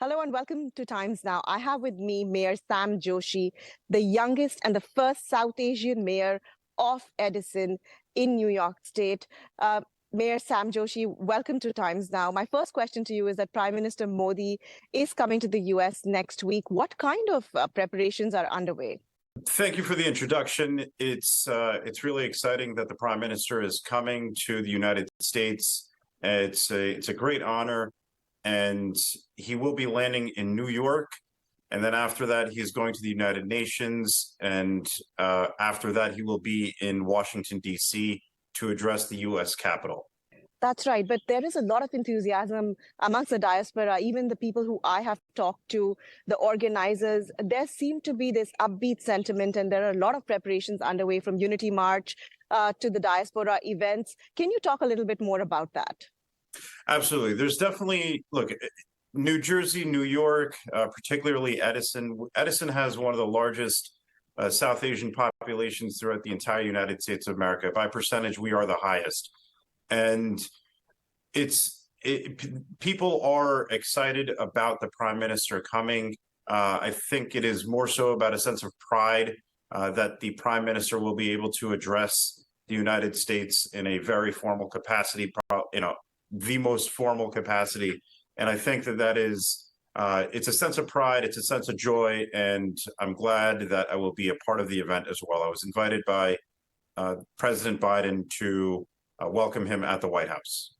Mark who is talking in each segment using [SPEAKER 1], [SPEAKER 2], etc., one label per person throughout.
[SPEAKER 1] Hello and welcome to Times Now. I have with me Mayor Sam Joshi, the youngest and the first South Asian mayor of Edison in New York State. Mayor Sam Joshi, welcome to Times Now. My first question to you is that Prime Minister Modi is coming to the US next week. What kind of preparations are underway?
[SPEAKER 2] Thank you for the introduction. It's really exciting that the Prime Minister is coming to the United States. It's a great honor, and he will be landing in New York. And then after that, he's going to the United Nations. And after that, he will be in Washington, D.C. to address the U.S. Capitol.
[SPEAKER 1] That's right. But there is a lot of enthusiasm amongst the diaspora, even the people who I have talked to, the organizers. There seemed to be this upbeat sentiment, and there are a lot of preparations underway from Unity March to the diaspora events. Can you talk a little bit more about that?
[SPEAKER 2] Absolutely. There's definitely, look, New Jersey, New York, particularly Edison. Edison has one of the largest South Asian populations throughout the entire United States of America. By percentage, we are the highest. And people are excited about the Prime Minister coming. I think it is more so about a sense of pride that the Prime Minister will be able to address the United States in a very formal capacity, the most formal capacity. And I think that is, it's a sense of pride, it's a sense of joy, and I'm glad that I will be a part of the event as well. I was invited by President Biden to welcome him at the White House.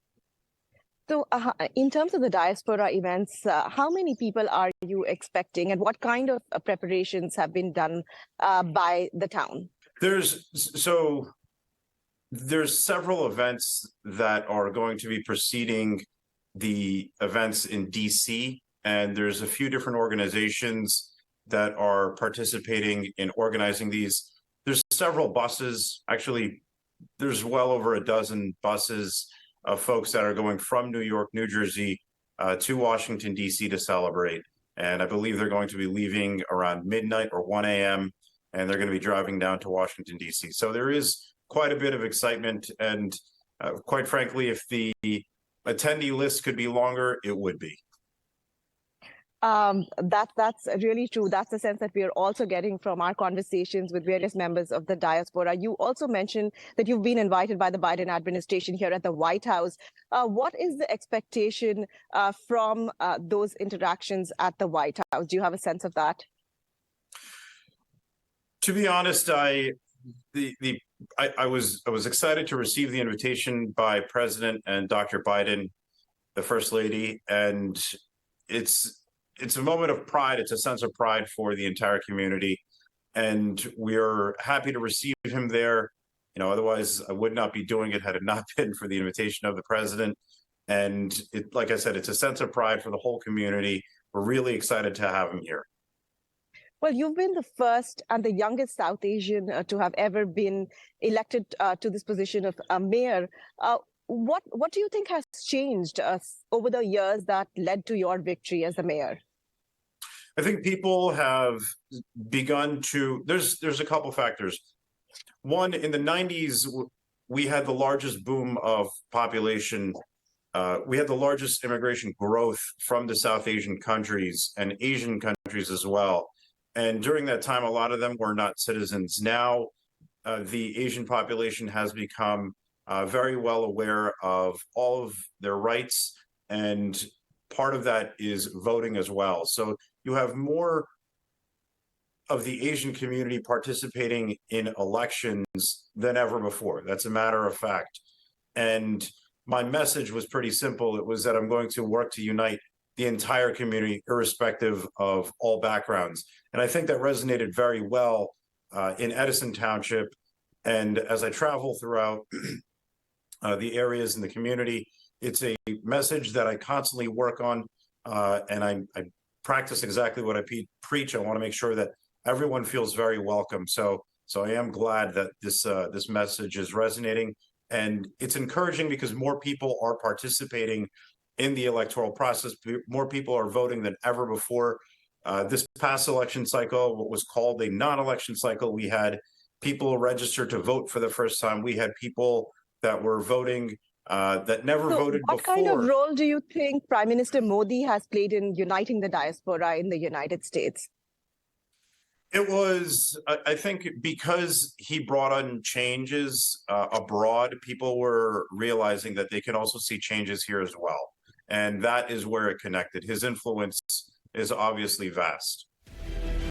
[SPEAKER 1] So in terms of the diaspora events, how many people are you expecting, and what kind of preparations have been done by the town?
[SPEAKER 2] There's several events that are going to be preceding the events in DC, and there's a few different organizations that are participating in organizing these. There's several buses, actually, there's well over a dozen buses of folks that are going from New York, New Jersey to Washington, D.C. to celebrate. And I believe they're going to be leaving around midnight or 1 a.m. and they're going to be driving down to Washington, D.C. So there is quite a bit of excitement. And quite frankly, if the attendee list could be longer, it would be.
[SPEAKER 1] That's really true. That's the sense that we are also getting from our conversations with various members of the diaspora. You also mentioned that you've been invited by the Biden administration here at the White House. What is the expectation from those interactions at the White House? Do you have a sense of that?
[SPEAKER 2] To be honest, I was excited to receive the invitation by President and Dr. Biden, the First Lady, and it's a moment of pride. It's a sense of pride for the entire community, and we're happy to receive him there. Otherwise I would not be doing it had it not been for the invitation of the president. And like I said, it's a sense of pride for the whole community. We're really excited to have him here.
[SPEAKER 1] Well, you've been the first and the youngest South Asian to have ever been elected to this position of mayor. What do you think has changed over the years that led to your victory as the mayor?
[SPEAKER 2] I think people have begun to, there's a couple factors. One, in the 90s, we had the largest boom of population. We had the largest immigration growth from the South Asian countries and Asian countries as well. And during that time, a lot of them were not citizens. Now, the Asian population has become very well aware of all of their rights, and part of that is voting as well. So you have more of the Asian community participating in elections than ever before. That's a matter of fact. And my message was pretty simple. It was that I'm going to work to unite the entire community, irrespective of all backgrounds. And I think that resonated very well in Edison Township. And as I travel throughout the areas in the community, it's a message that I constantly work on, and I practice exactly what I preach. I want to make sure that everyone feels very welcome. So I am glad that this message is resonating, and it's encouraging because more people are participating in the electoral process. More people are voting than ever before. This past election cycle, what was called a non-election cycle, we had people registered to vote for the first time. We had people that were voting that never
[SPEAKER 1] So,
[SPEAKER 2] voted
[SPEAKER 1] what kind of
[SPEAKER 2] before.
[SPEAKER 1] role do you think Prime Minister Modi has played in uniting the diaspora in the United States?
[SPEAKER 2] It was, I think, because he brought on changes abroad, people were realizing that they can also see changes here as well. And that is where it connected. His influence is obviously vast.